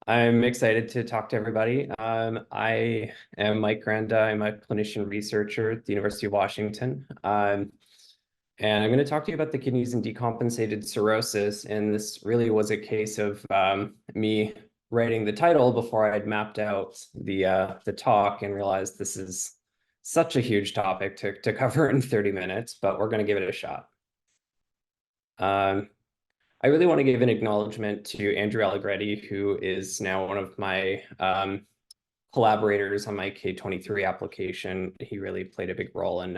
I'm excited to talk to everybody. I am Mike Granda. I'm a clinician researcher at the University of Washington. And I'm going to talk to you about the kidneys and decompensated cirrhosis. And this really was a case of me writing the title before I'd mapped out the talk and realized this is such a huge topic to cover in 30 minutes, but we're going to give it a shot. I really want to give an acknowledgement to Andrew Allegretti, who is now one of my collaborators on my K23 application. He really played a big role in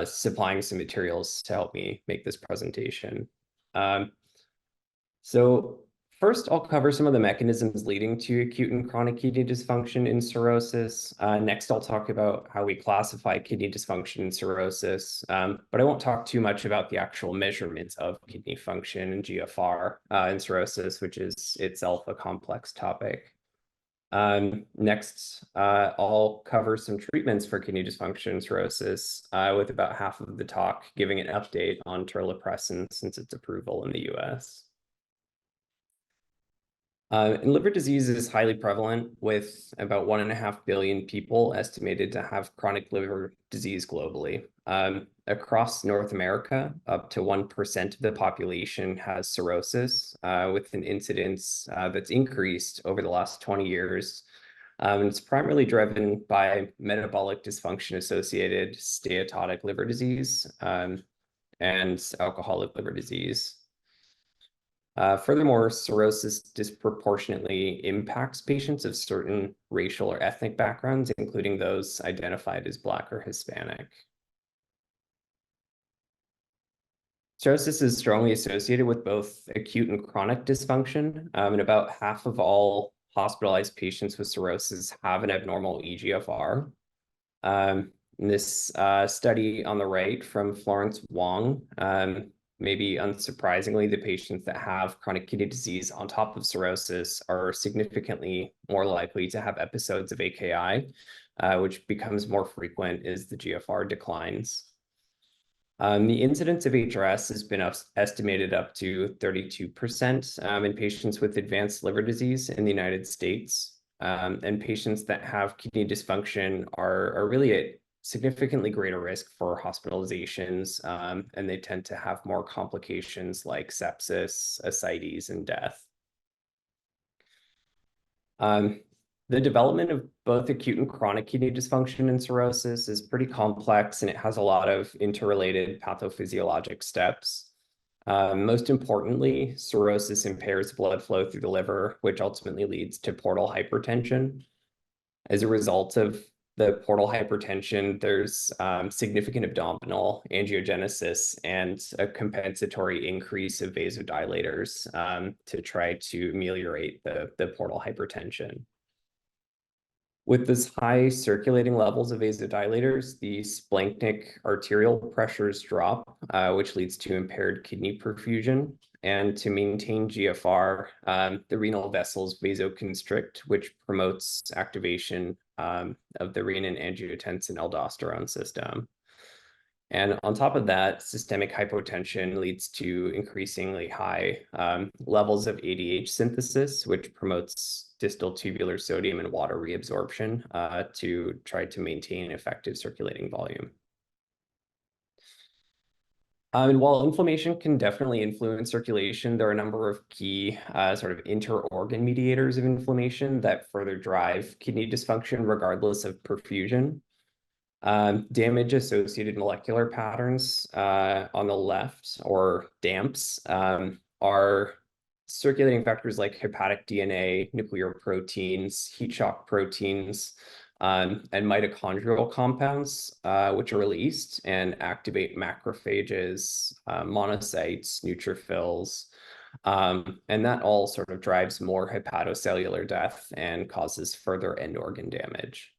supplying some materials to help me make this presentation. So first, I'll cover some of the mechanisms leading to acute and chronic kidney dysfunction in cirrhosis. Next, I'll talk about how we classify kidney dysfunction in cirrhosis, but I won't talk too much about the actual measurements of kidney function and GFR in cirrhosis, which is itself a complex topic. Next, I'll cover some treatments for kidney dysfunction and cirrhosis, with about half of the talk giving an update on Terlipressin since its approval in the US. And liver disease is highly prevalent, with about 1.5 billion people estimated to have chronic liver disease globally. Across North America, up to 1% of the population has cirrhosis, with an incidence that's increased over the last 20 years. And it's primarily driven by metabolic dysfunction-associated steatotic liver disease and alcoholic liver disease. Furthermore, cirrhosis disproportionately impacts patients of certain racial or ethnic backgrounds, including those identified as Black or Hispanic. Cirrhosis is strongly associated with both acute and chronic dysfunction, and about half of all hospitalized patients with cirrhosis have an abnormal eGFR. This study on the right from Florence Wong, maybe unsurprisingly, the patients that have chronic kidney disease on top of cirrhosis are significantly more likely to have episodes of AKI, which becomes more frequent as the GFR declines. The incidence of HRS has been estimated up to 32% in patients with advanced liver disease in the United States. And patients that have kidney dysfunction are really at significantly greater risk for hospitalizations, and they tend to have more complications like sepsis, ascites, and death. The development of both acute and chronic kidney dysfunction and cirrhosis is pretty complex, and it has a lot of interrelated pathophysiologic steps. Most importantly, cirrhosis impairs blood flow through the liver, which ultimately leads to portal hypertension. As a result of the portal hypertension, there's significant abdominal angiogenesis and a compensatory increase of vasodilators to try to ameliorate the portal hypertension. With those high circulating levels of vasodilators, the splanchnic arterial pressures drop, which leads to impaired kidney perfusion. And to maintain GFR, the renal vessels vasoconstrict, which promotes activation of the renin-angiotensin-aldosterone system. And on top of that, systemic hypotension leads to increasingly high levels of ADH synthesis, which promotes distal tubular sodium and water reabsorption to try to maintain effective circulating volume. And while inflammation can definitely influence circulation, there are a number of key sort of inter-organ mediators of inflammation that further drive kidney dysfunction regardless of perfusion. Damage-associated molecular patterns on the left, or DAMPs, are circulating factors like hepatic DNA, nuclear proteins, heat shock proteins, and mitochondrial compounds, which are released and activate macrophages, monocytes, neutrophils, and that all sort of drives more hepatocellular death and causes further end organ damage.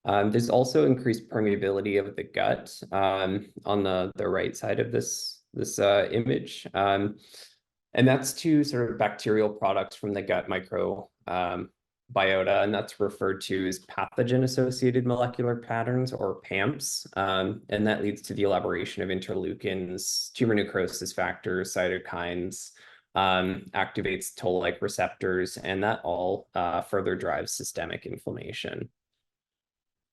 There's also increased permeability of the gut on the right side of this image. And that's to sort of bacterial products from the gut microbiota, and that's referred to as pathogen-associated molecular patterns, or PAMPs. And that leads to the elaboration of interleukins, tumor necrosis factors, cytokines, activates toll-like receptors, and that all further drives systemic inflammation.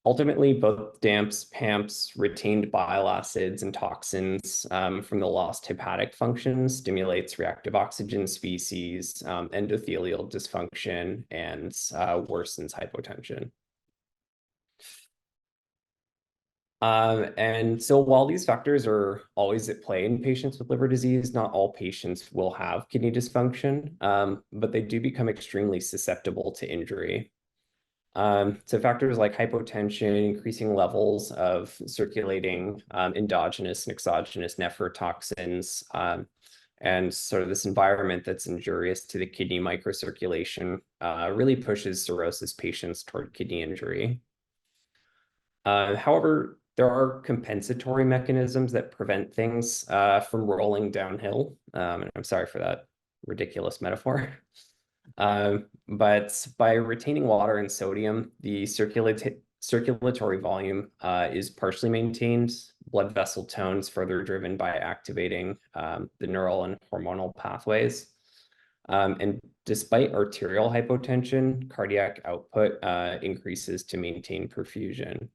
Ultimately, both DAMPs, PAMPs, retained bile acids and toxins from the lost hepatic function stimulates reactive oxygen species, endothelial dysfunction, and worsens hypotension. And so while these factors are always at play in patients with liver disease, not all patients will have kidney dysfunction, but they do become extremely susceptible to injury. So factors like hypotension, increasing levels of circulating endogenous and exogenous nephrotoxins, and sort of this environment that's injurious to the kidney microcirculation really pushes cirrhosis patients toward kidney injury. However, there are compensatory mechanisms that prevent things from rolling downhill. And I'm sorry for that ridiculous metaphor. But by retaining water and sodium, the circulatory volume is partially maintained. Blood vessel tone is further driven by activating the neural and hormonal pathways. And despite arterial hypotension, cardiac output increases to maintain perfusion.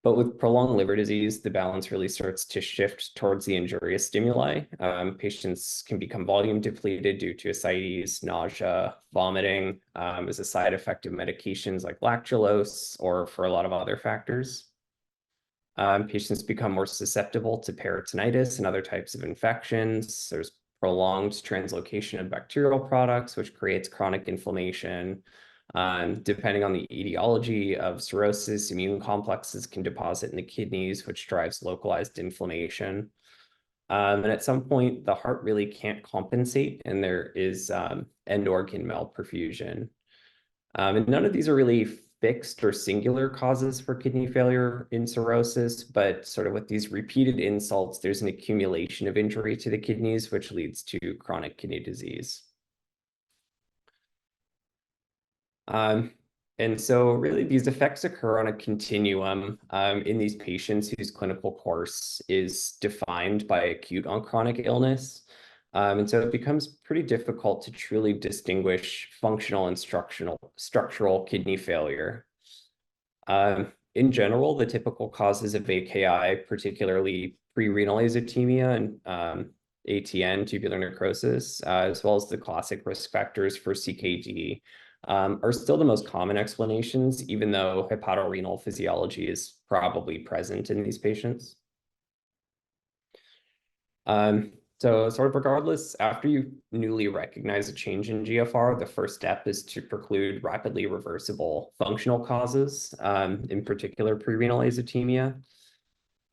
But with prolonged liver disease, the balance really starts to shift towards the injurious stimuli. Patients can become volume depleted due to ascites, nausea, vomiting, as a side effect of medications like lactulose, or for a lot of other factors. Patients become more susceptible to peritonitis and other types of infections. There's prolonged translocation of bacterial products, which creates chronic inflammation. Depending on the etiology of cirrhosis, immune complexes can deposit in the kidneys, which drives localized inflammation. And at some point, the heart really can't compensate, and there is end organ malperfusion. And none of these are really fixed or singular causes for kidney failure in cirrhosis, but sort of with these repeated insults, there's an accumulation of injury to the kidneys, which leads to chronic kidney disease. And so really these effects occur on a continuum in these patients whose clinical course is defined by acute on chronic illness. And so it becomes pretty difficult to truly distinguish functional and structural kidney failure. In general, the typical causes of AKI, particularly pre-renal azotemia and ATN, tubular necrosis, as well as the classic risk factors for CKD, are still the most common explanations, even though hepatorenal physiology is probably present in these patients. So sort of regardless, after you newly recognize a change in GFR, the first step is to preclude rapidly reversible functional causes, in particular pre-renal azotemia.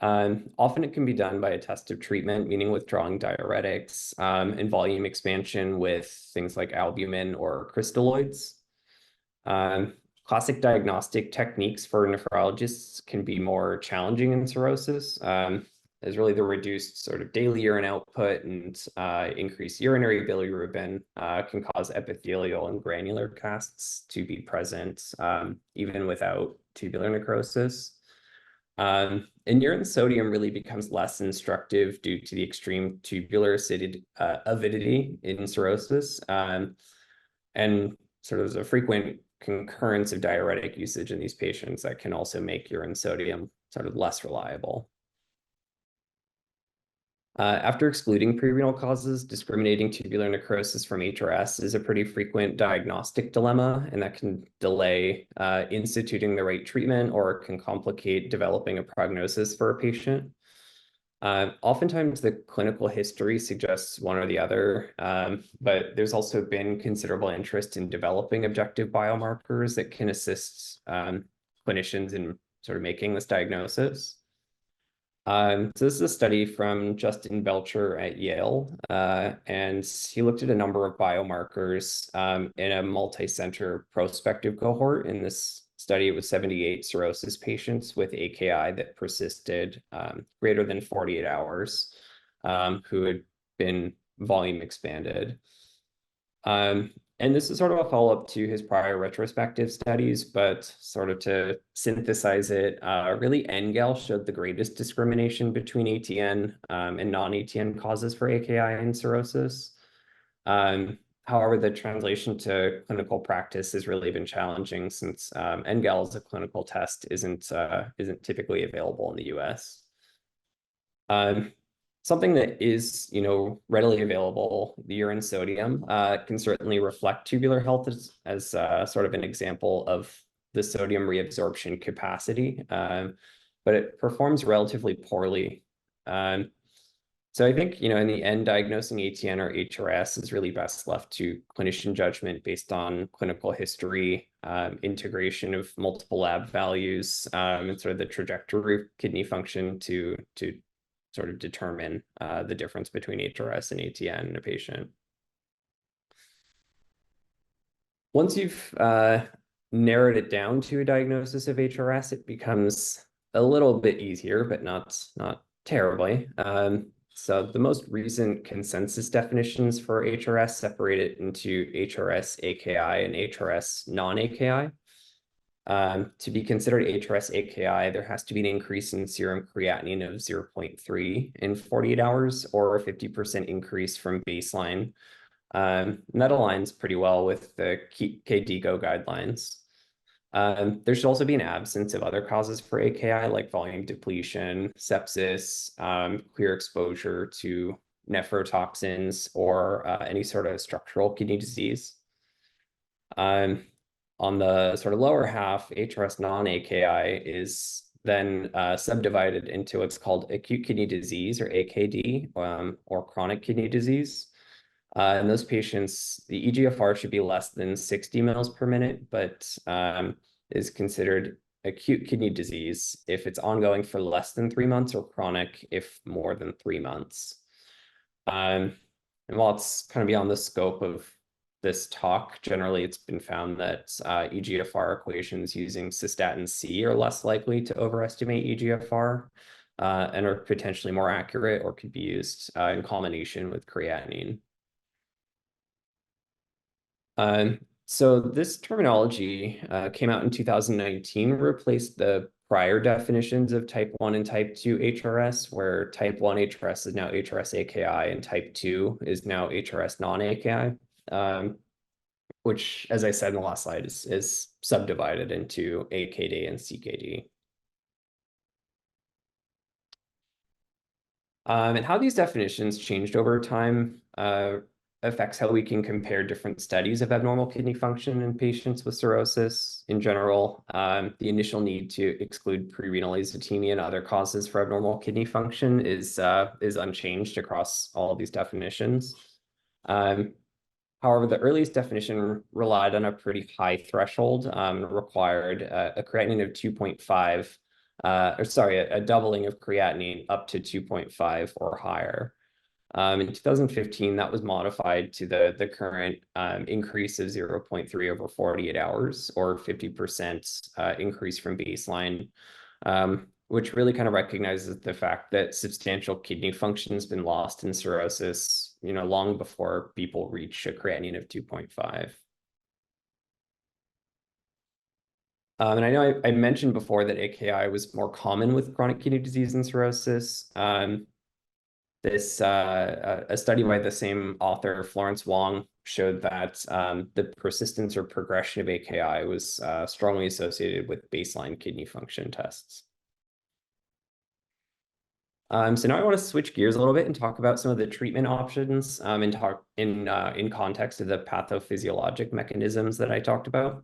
Often it can be done by a test of treatment, meaning withdrawing diuretics, and volume expansion with things like albumin or crystalloids. Classic diagnostic techniques for nephrologists can be more challenging in cirrhosis, as really the reduced sort of daily urine output and increased urinary bilirubin can cause epithelial and granular casts to be present, even without tubular necrosis. And urine sodium really becomes less instructive due to the extreme tubular avidity in cirrhosis. And sort of there's a frequent concurrence of diuretic usage in these patients that can also make urine sodium sort of less reliable. After excluding pre-renal causes, discriminating tubular necrosis from HRS is a pretty frequent diagnostic dilemma, and that can delay instituting the right treatment or can complicate developing a prognosis for a patient. Oftentimes, the clinical history suggests one or the other, but there's also been considerable interest in developing objective biomarkers that can assist clinicians in sort of making this diagnosis. So this is a study from Justin Belcher at Yale, and he looked at a number of biomarkers in a multi-center prospective cohort. In this study, it was 78 cirrhosis patients with AKI that persisted greater than 48 hours, who had been volume expanded. And this is sort of a follow-up to his prior retrospective studies, but sort of to synthesize it, really NGAL showed the greatest discrimination between ATN and non-ATN causes for AKI and cirrhosis. However, the translation to clinical practice has really been challenging since NGAL as a clinical test isn't typically available in the US. Something that is, readily available, the urine sodium, can certainly reflect tubular health as sort of an example of the sodium reabsorption capacity, but it performs relatively poorly. So I think, in the end, diagnosing ATN or HRS is really best left to clinician judgment based on clinical history, integration of multiple lab values, and sort of the trajectory of kidney function to sort of determine the difference between HRS and ATN in a patient. Once you've narrowed it down to a diagnosis of HRS, it becomes a little bit easier, but not terribly. So the most recent consensus definitions for HRS separate it into HRS AKI and HRS non-AKI. To be considered HRS AKI, there has to be an increase in serum creatinine of 0.3 in 48 hours or a 50% increase from baseline. And that aligns pretty well with the KDIGO guidelines. There should also be an absence of other causes for AKI like volume depletion, sepsis, clear exposure to nephrotoxins, or any sort of structural kidney disease. On the sort of lower half, HRS non-AKI is then subdivided into what's called acute kidney disease, or AKD, or chronic kidney disease. In those patients, the eGFR should be less than 60 mils per minute, but is considered acute kidney disease if it's ongoing for less than 3 months, or chronic if more than 3 months. And while it's kind of beyond the scope of this talk, generally it's been found that eGFR equations using cystatin C are less likely to overestimate eGFR and are potentially more accurate, or could be used in combination with creatinine. So this terminology came out in 2019, replaced the prior definitions of type 1 and type 2 HRS, where type 1 HRS is now HRS AKI and type 2 is now HRS non-AKI, which, as I said in the last slide, is subdivided into AKD and CKD. And how these definitions changed over time affects how we can compare different studies of abnormal kidney function in patients with cirrhosis. In general, the initial need to exclude prerenal azotemia and other causes for abnormal kidney function is unchanged across all of these definitions. However, the earliest definition relied on a pretty high threshold, required a creatinine of 2.5, a doubling of creatinine up to 2.5 or higher. In 2015, that was modified to the current increase of 0.3 over 48 hours, or 50% increase from baseline, which really kind of recognizes the fact that substantial kidney function has been lost in cirrhosis, long before people reach a creatinine of 2.5. And I know I mentioned before that AKI was more common with chronic kidney disease and cirrhosis. A study by the same author, Florence Wong, showed that the persistence or progression of AKI was strongly associated with baseline kidney function tests. So now I want to switch gears a little bit and talk about some of the treatment options in context of the pathophysiologic mechanisms that I talked about.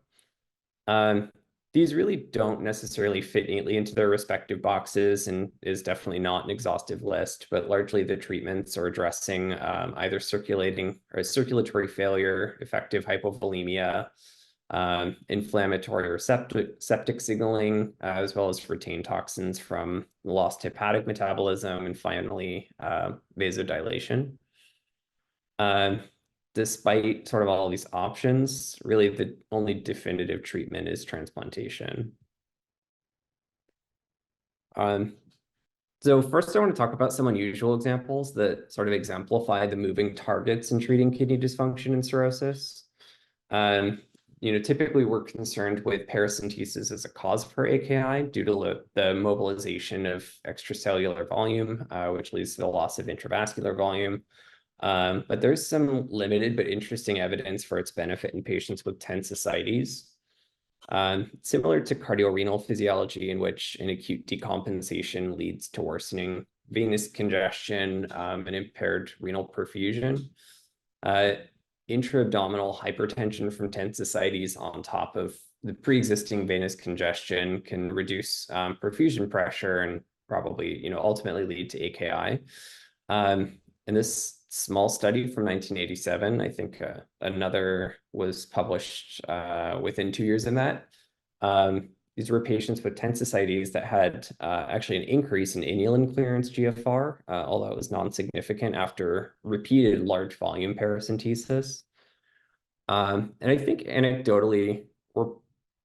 These really don't necessarily fit neatly into their respective boxes and is definitely not an exhaustive list, but largely the treatments are addressing either circulatory failure, effective hypovolemia, inflammatory or septic signaling, as well as retained toxins from lost hepatic metabolism, and finally, vasodilation. Despite sort of all these options, really the only definitive treatment is transplantation. So first, I want to talk about some unusual examples that sort of exemplify the moving targets in treating kidney dysfunction and cirrhosis. Um, typically we're concerned with paracentesis as a cause for AKI due to the mobilization of extracellular volume, which leads to the loss of intravascular volume. But there's some limited but interesting evidence for its benefit in patients with tense ascites. Similar to cardiorenal physiology, in which an acute decompensation leads to worsening venous congestion and impaired renal perfusion. Intra-abdominal hypertension from tense ascites on top of the pre-existing venous congestion can reduce perfusion pressure and probably, ultimately lead to AKI. In this small study from 1987, I think another was published within 2 years in that. These were patients with tense ascites that had actually an increase in inulin clearance GFR, although it was non-significant after repeated large volume paracentesis. And I think anecdotally,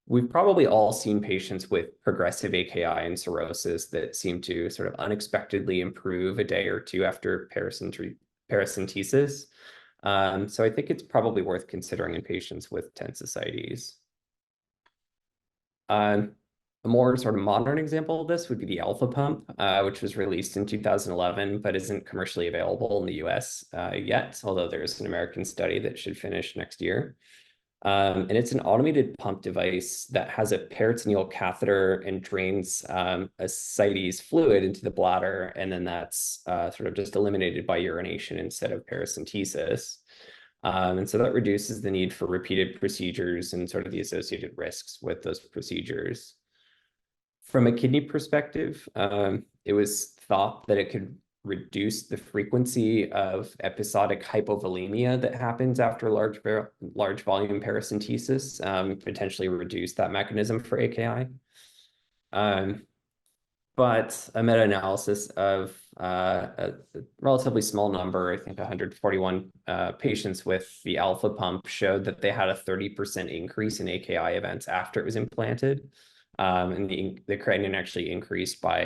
we've probably all seen patients with progressive AKI and cirrhosis that seem to sort of unexpectedly improve a day or two after paracentesis. So I think it's probably worth considering in patients with tense ascites. A more sort of modern example of this would be the alpha pump, which was released in 2011, but isn't commercially available in the US yet, although there's an American study that should finish next year. And it's an automated pump device that has a peritoneal catheter and drains ascites fluid into the bladder, and then that's sort of just eliminated by urination instead of paracentesis. And so that reduces the need for repeated procedures and sort of the associated risks with those procedures. From a kidney perspective, it was thought that it could reduce the frequency of episodic hypovolemia that happens after large volume paracentesis, potentially reduce that mechanism for AKI. But a meta-analysis of a relatively small number, I think 141 patients with the alpha pump, showed that they had a 30% increase in AKI events after it was implanted. And the creatinine actually increased by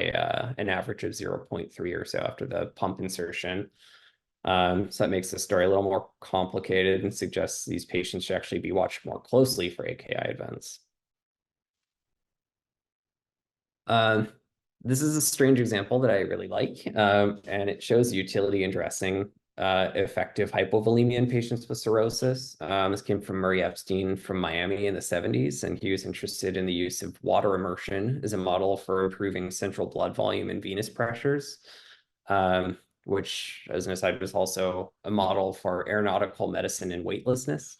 an average of 0.3 or so after the pump insertion. So that makes the story a little more complicated and suggests these patients should actually be watched more closely for AKI events. This is a strange example that I really like, and it shows utility in addressing effective hypovolemia in patients with cirrhosis. This came from Murray Epstein from Miami in the 70s, and he was interested in the use of water immersion as a model for improving central blood volume and venous pressures, which, as an aside, was also a model for aeronautical medicine and weightlessness.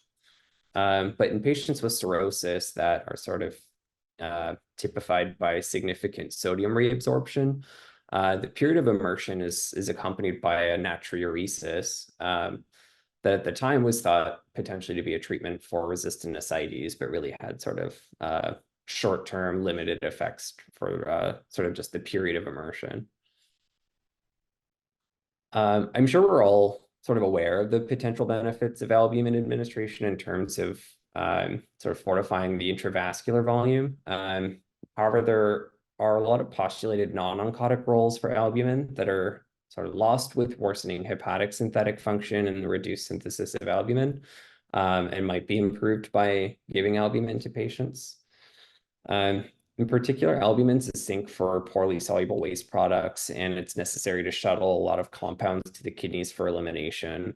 But in patients with cirrhosis that are sort of typified by significant sodium reabsorption, the period of immersion is accompanied by a natriuresis that at the time was thought potentially to be a treatment for resistant ascites, but really had sort of short-term limited effects for sort of just the period of immersion. I'm sure we're all sort of aware of the potential benefits of albumin administration in terms of sort of fortifying the intravascular volume. However, there are a lot of postulated non-oncotic roles for albumin that are sort of lost with worsening hepatic synthetic function and the reduced synthesis of albumin, and might be improved by giving albumin to patients. In particular, albumin's a sink for poorly soluble waste products, and it's necessary to shuttle a lot of compounds to the kidneys for elimination.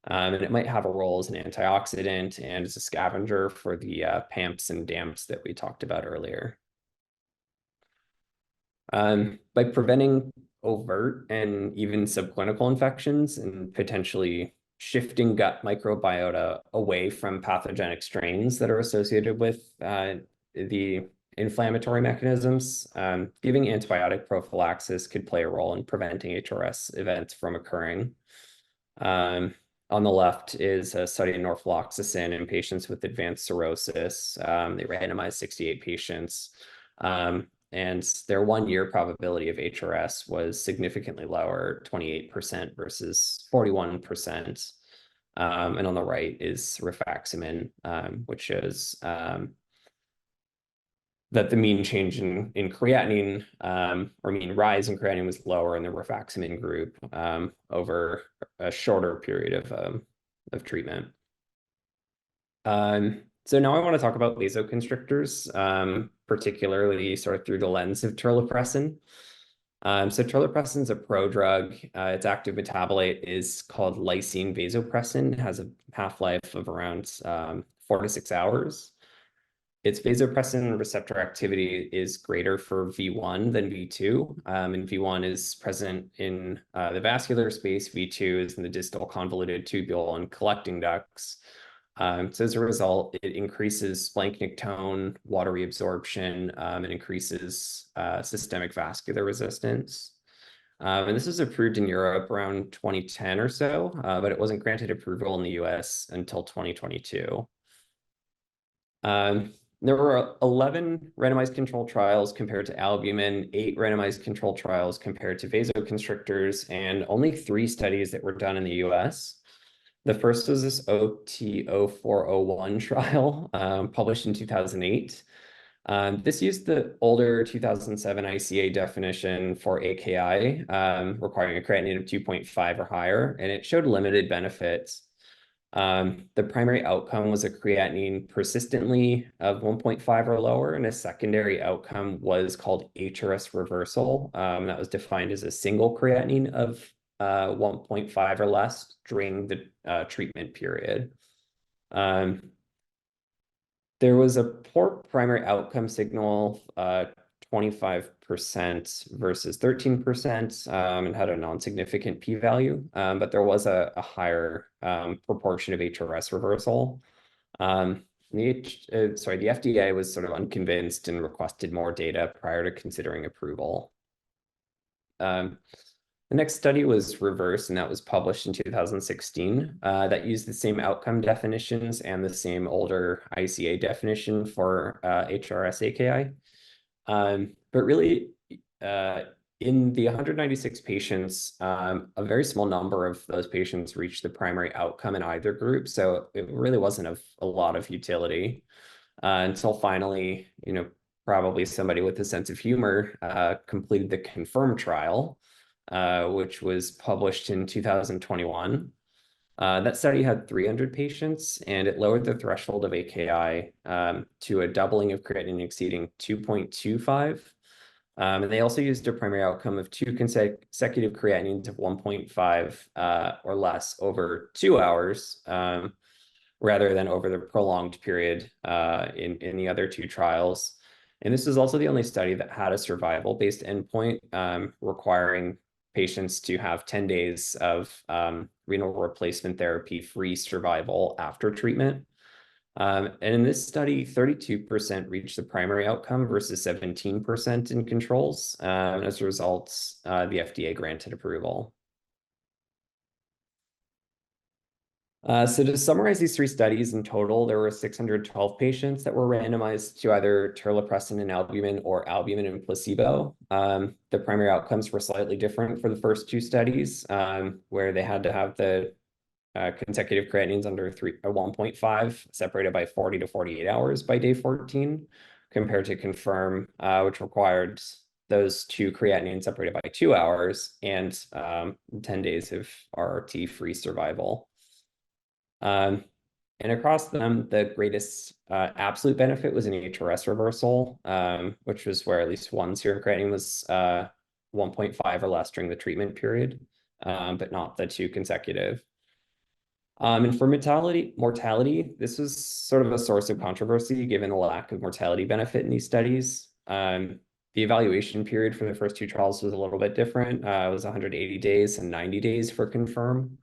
And it might have a role as an antioxidant and as a scavenger for the PAMPs and DAMPs that we talked about earlier. By preventing overt and even subclinical infections and potentially shifting gut microbiota away from pathogenic strains that are associated with the inflammatory mechanisms, giving antibiotic prophylaxis could play a role in preventing HRS events from occurring. On the left is a study in norfloxacin in patients with advanced cirrhosis. They randomized 68 patients, and their 1-year probability of HRS was significantly lower, 28% versus 41%. And on the right is rifaximin, which shows that the mean change in creatinine, or mean rise in creatinine, was lower in the rifaximin group over a shorter period of treatment. So now I want to talk about vasoconstrictors, particularly sort of through the lens of terlipressin. So terlipressin is a prodrug. Its active metabolite is called lysine vasopressin. It has a half-life of around 4 to 6 hours. Its vasopressin receptor activity is greater for V1 than V2. And V1 is present in the vascular space. V2 is in the distal convoluted tubule and collecting ducts. So as a result, it increases splanchnic tone, water reabsorption, and increases systemic vascular resistance. And this was approved in Europe around 2010 or so, but it wasn't granted approval in the US until 2022. There were 11 randomized control trials compared to albumin, 8 randomized control trials compared to vasoconstrictors, and only 3 studies that were done in the US. The first was this OT0401 trial, published in 2008. This used the older 2007 ICA definition for AKI, requiring a creatinine of 2.5 or higher, and it showed limited benefits. The primary outcome was a creatinine persistently of 1.5 or lower, and a secondary outcome was called HRS reversal. That was defined as a single creatinine of 1.5 or less during the treatment period. There was a poor primary outcome signal, 25% versus 13%, and had a non-significant p-value, but there was a higher proportion of HRS reversal. The FDA was sort of unconvinced and requested more data prior to considering approval. The next study was Reverse, and that was published in 2016. That used the same outcome definitions and the same older ICA definition for HRS-AKI. But really, in the 196 patients, a very small number of those patients reached the primary outcome in either group. So it really wasn't of a lot of utility until finally, probably somebody with a sense of humor completed the Confirm trial, which was published in 2021. That study had 300 patients, and it lowered the threshold of AKI to a doubling of creatinine exceeding 2.25. And they also used a primary outcome of 2 consecutive creatinines of 1.5 or less over 2 hours, rather than over the prolonged period in the other 2 trials. And this is also the only study that had a survival-based endpoint, requiring patients to have 10 days of renal replacement therapy-free survival after treatment. And in this study, 32% reached the primary outcome versus 17% in controls. And as a result, the FDA granted approval. So to summarize these 3 studies, in total, there were 612 patients that were randomized to either terlipressin and albumin or albumin and placebo. The primary outcomes were slightly different for the first 2 studies, where they had to have the consecutive creatinines under 1.5 separated by 40 to 48 hours by day 14, compared to Confirm, which required those 2 creatinines separated by 2 hours and 10 days of RRT-free survival. And across them, the greatest absolute benefit was an HRS reversal, which was where at least 1 serum creatinine was 1.5 or less during the treatment period, but not the 2 consecutive. And for mortality, this was sort of a source of controversy given the lack of mortality benefit in these studies. The evaluation period for the first 2 trials was a little bit different. It was 180 days and 90 days for Confirm.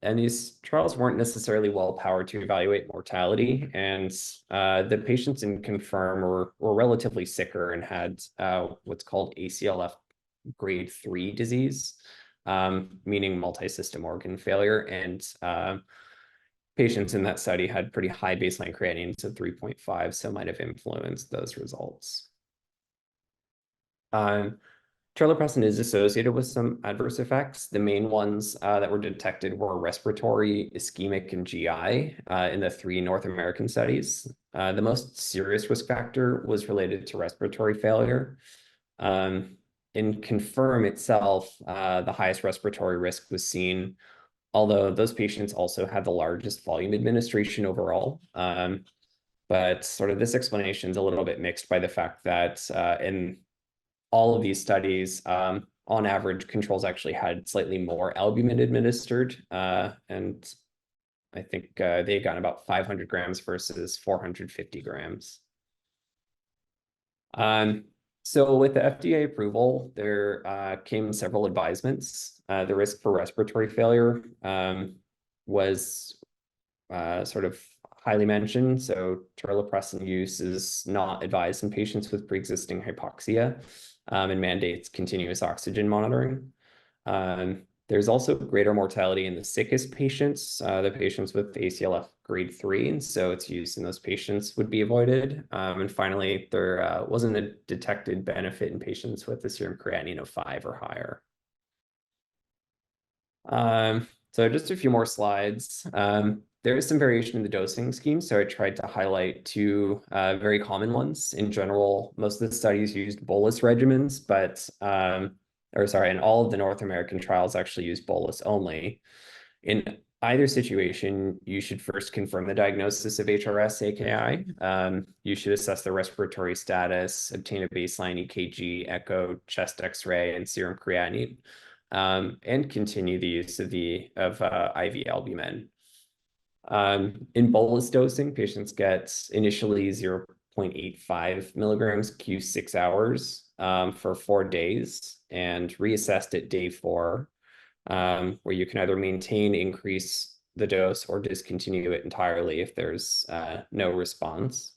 And these trials weren't necessarily well powered to evaluate mortality. And the patients in Confirm were relatively sicker and had what's called ACLF grade 3 disease, meaning multi-system organ failure. And patients in that study had pretty high baseline creatinines of 3.5, so might have influenced those results. Terlipressin is associated with some adverse effects. The main ones that were detected were respiratory, ischemic, and GI in the 3 North American studies. The most serious risk factor was related to respiratory failure. In Confirm itself, the highest respiratory risk was seen although those patients also had the largest volume administration overall. But sort of this explanation is a little bit mixed by the fact that in all of these studies, on average, controls actually had slightly more albumin administered, and I think they got about 500 grams versus 450 grams. So with the FDA approval, there came several advisements. The risk for respiratory failure was sort of highly mentioned. So Terlipressin use is not advised in patients with pre-existing hypoxia, and mandates continuous oxygen monitoring. There's also greater mortality in the sickest patients, the patients with ACLF grade 3, and so its use in those patients would be avoided. And finally, there wasn't a detected benefit in patients with a serum creatinine of 5 or higher. So just a few more slides. There is some variation in the dosing scheme, so I tried to highlight two very common ones. In general, most of the studies used bolus regimens, but and all of the North American trials actually use bolus only. In either situation, you should first confirm the diagnosis of HRS-AKI. You should assess the respiratory status, obtain a baseline EKG, echo, chest X-ray, and serum creatinine, and continue the use of IV albumin. In bolus dosing, patients get initially 0.85 milligrams Q6 hours for 4 days and reassessed at day 4, where you can either maintain, increase the dose, or discontinue it entirely if there's no response.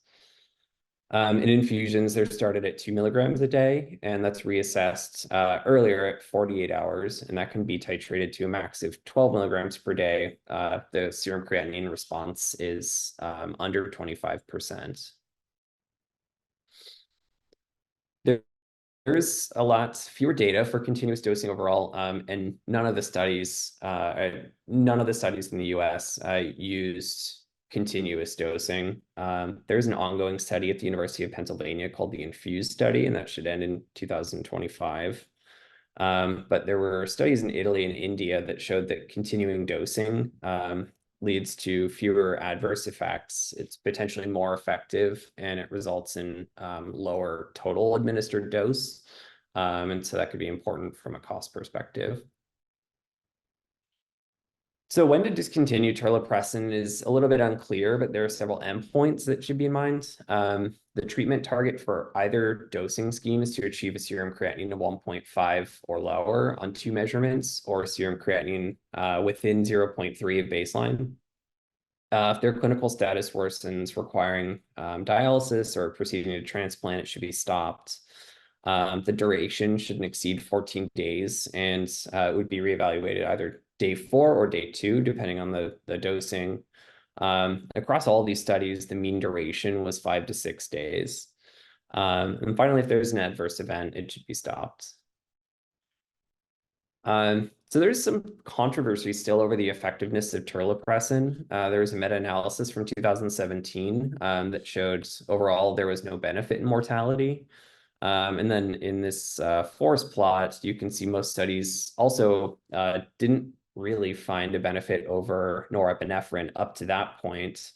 In infusions, they're started at 2 milligrams a day, and that's reassessed earlier at 48 hours, and that can be titrated to a max of 12 milligrams per day. The serum creatinine response is under 25%. There's a lot fewer data for continuous dosing overall, and none of the studies in the US used continuous dosing. There's an ongoing study at the University of Pennsylvania called the INFUSE study, and that should end in 2025. But there were studies in Italy and India that showed that continuing dosing leads to fewer adverse effects. It's potentially more effective, and it results in lower total administered dose. And so that could be important from a cost perspective. So when to discontinue Terlipressin is a little bit unclear, but there are several endpoints that should be in mind. The treatment target for either dosing scheme is to achieve a serum creatinine of 1.5 or lower on 2 measurements, or serum creatinine within 0.3 of baseline. If their clinical status worsens, requiring dialysis or proceeding to transplant, it should be stopped. The duration shouldn't exceed 14 days, and it would be reevaluated either day 4 or day 2, depending on the dosing. Across all of these studies, the mean duration was 5 to 6 days. And finally, if there's an adverse event, it should be stopped. So there's some controversy still over the effectiveness of Terlipressin. There was a meta-analysis from 2017 that showed overall there was no benefit in mortality. And then in this forest plot, you can see most studies also didn't really find a benefit over norepinephrine up to that point,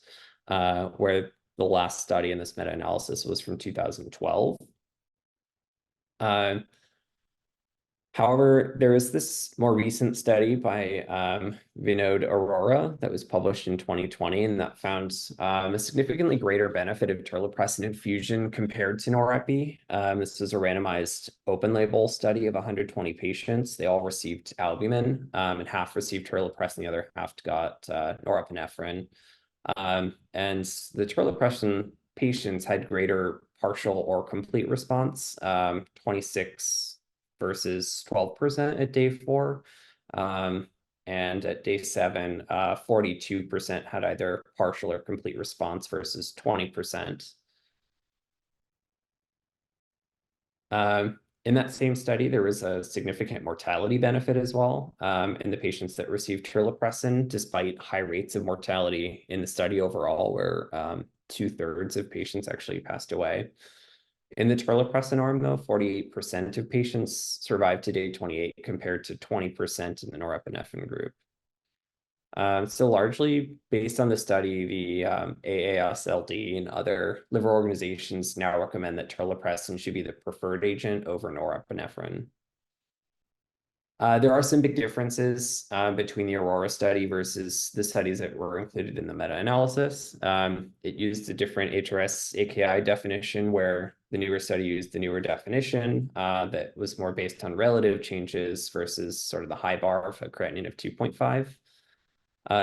where the last study in this meta-analysis was from 2012. However, there is this more recent study by Vinod Arora that was published in 2020, and that found a significantly greater benefit of Terlipressin infusion compared to norepi. This was a randomized open-label study of 120 patients. They all received albumin, and half received Terlipressin, the other half got norepinephrine. And the Terlipressin patients had greater partial or complete response, 26 versus 12% at day 4. And at day 7, 42% had either partial or complete response versus 20%. In that same study, there was a significant mortality benefit as well in the patients that received Terlipressin, despite high rates of mortality in the study overall, where 2/3 of patients actually passed away. In the Terlipressin arm, though, 48% of patients survived to day 28 compared to 20% in the norepinephrine group. So largely based on the study, the AASLD and other liver organizations now recommend that terlipressin should be the preferred agent over norepinephrine. There are some big differences between the Aurora study versus the studies that were included in the meta-analysis. It used a different HRS-AKI definition, where the newer study used the newer definition that was more based on relative changes versus sort of the high bar of a creatinine of 2.5.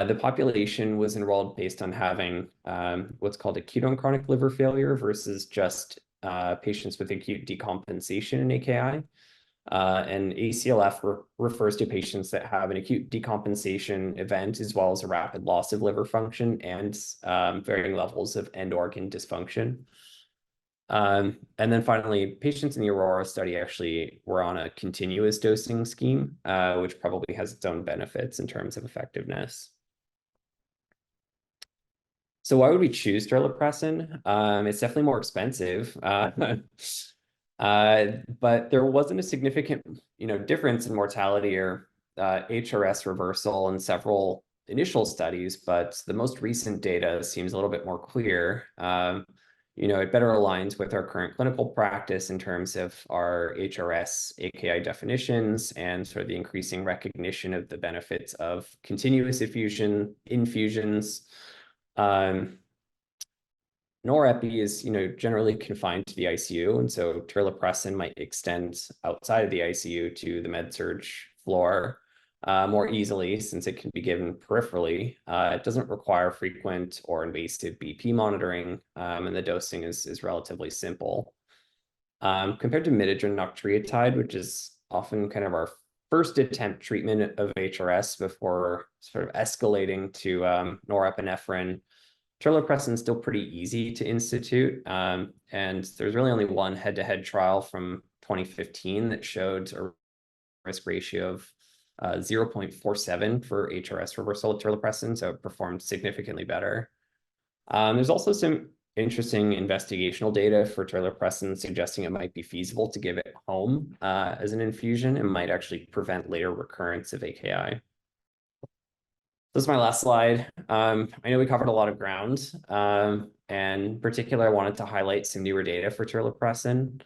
The population was enrolled based on having what's called acute on chronic liver failure versus just patients with acute decompensation in AKI. And ACLF refers to patients that have an acute decompensation event as well as a rapid loss of liver function and varying levels of end organ dysfunction. And then finally, patients in the Aurora study actually were on a continuous dosing scheme, which probably has its own benefits in terms of effectiveness. So why would we choose terlipressin? It's definitely more expensive. But there wasn't a significant, difference in mortality or HRS reversal in several initial studies, but the most recent data seems a little bit more clear. It better aligns with our current clinical practice in terms of our HRS AKI definitions and sort of the increasing recognition of the benefits of continuous infusions. Norepi is, generally confined to the ICU, and so terlipressin might extend outside of the ICU to the med-surg floor more easily since it can be given peripherally. It doesn't require frequent or invasive BP monitoring, and the dosing is relatively simple. Compared to midodrine octreotide, which is often kind of our first attempt treatment of HRS before sort of escalating to norepinephrine, terlipressin is still pretty easy to institute, and there's really only one head-to-head trial from 2015 that showed a risk ratio of 0.47 for HRS reversal of terlipressin, so it performed significantly better. There's also some interesting investigational data for terlipressin suggesting it might be feasible to give it home as an infusion and might actually prevent later recurrence of AKI. This is my last slide. I know we covered a lot of ground, and in particular, I wanted to highlight some newer data for terlipressin.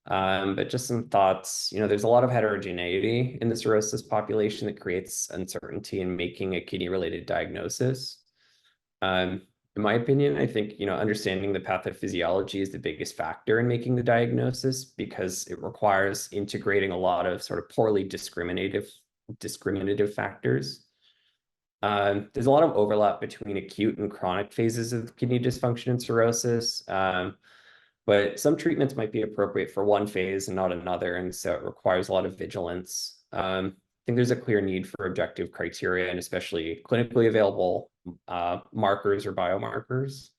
But just some thoughts, there's a lot of heterogeneity in the cirrhosis population that creates uncertainty in making a kidney-related diagnosis. In my opinion, I think, understanding the pathophysiology is the biggest factor in making the diagnosis because it requires integrating a lot of sort of poorly discriminative factors. There's a lot of overlap between acute and chronic phases of kidney dysfunction and cirrhosis, but some treatments might be appropriate for one phase and not another, and so it requires a lot of vigilance. I think there's a clear need for objective criteria and especially clinically available markers or biomarkers.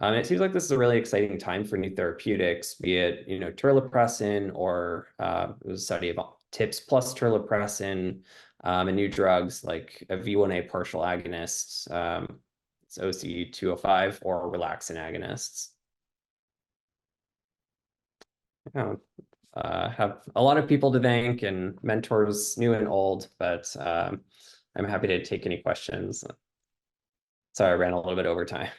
It seems like this is a really exciting time for new therapeutics, be it terlipressin or it was a study about TIPS plus terlipressin, and new drugs like a V1A partial agonist, it's OC205, or relaxin agonists. Have a lot of people to thank and mentors, new and old, but I'm happy to take any questions. Sorry, I ran a little bit over time.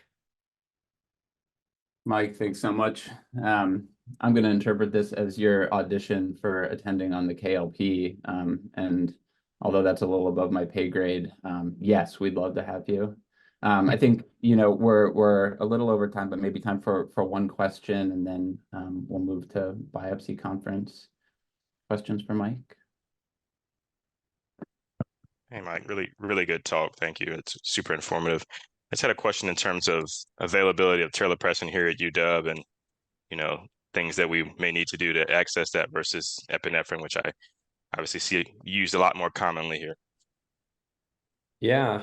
Mike, thanks so much. I'm going to interpret this as your audition for attending on the KLP. And although that's a little above my pay grade, yes, we'd love to have you. I think, we're a little over time, but maybe time for one question, and then we'll move to biopsy conference. Questions for Mike? Hey, Mike, really, really good talk. Thank you. It's super informative. I just had a question in terms of availability of terlipressin here at UW and, things that we may need to do to access that versus epinephrine, which I obviously see used a lot more commonly here. Yeah,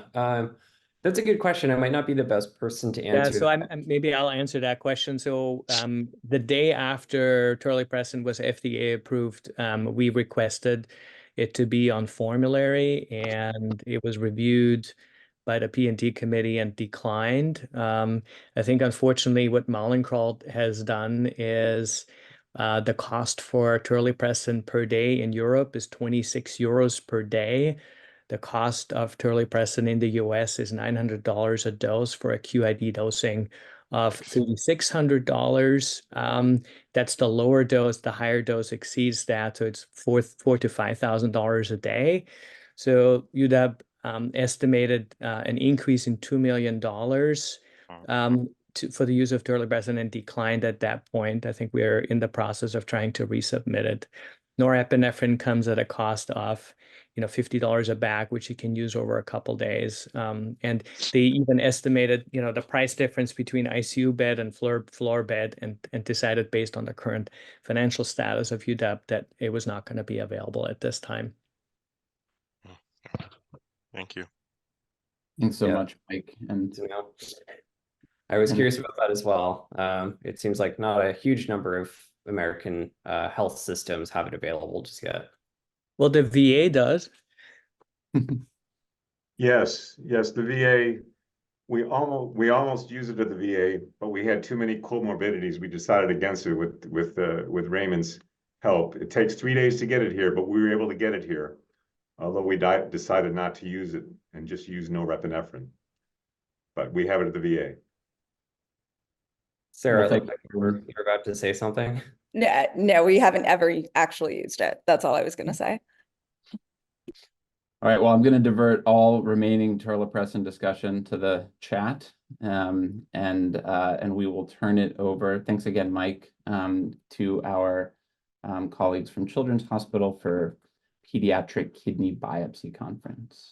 that's a good question. I might not be the best person to answer. Yeah, so maybe I'll answer that question. So the day after terlipressin was FDA approved, we requested it to be on formulary, and it was reviewed by the P&T committee and declined. I think, unfortunately, what Mallinckrodt has done is the cost for terlipressin per day in Europe is 26 euros per day. The cost of Terlipressin in the US is $900 a dose for a QID dosing of $3,600. That's the lower dose. The higher dose exceeds that, so it's $4,000 to $5,000 a day. So you'd have estimated an increase in $2 million for the use of Terlipressin, and declined at that point. I think we're in the process of trying to resubmit it. Norepinephrine comes at a cost of $50 a bag, which you can use over a couple days. And they even estimated the price difference between ICU bed and floor bed, and decided based on the current financial status of UW that it was not going to be available at this time. Thank you. Thanks so much, Mike. And I was curious about that as well. It seems like not a huge number of American health systems have it available just yet. Well, the VA does. Yes, the VA, we almost use it at the VA, but we had too many comorbidities. We decided against it with Raymond's help. It takes 3 days to get it here, but we were able to get it here, although we decided not to use it and just use norepinephrine. But we have it at the VA. Sarah, Well, you're about to say something. No, we haven't ever actually used it. That's all I was going to say. All right, well, I'm going to divert all remaining Terlipressin discussion to the chat, and we will turn it over. Thanks again, Mike, to our colleagues from Children's Hospital for Pediatric Kidney Biopsy Conference.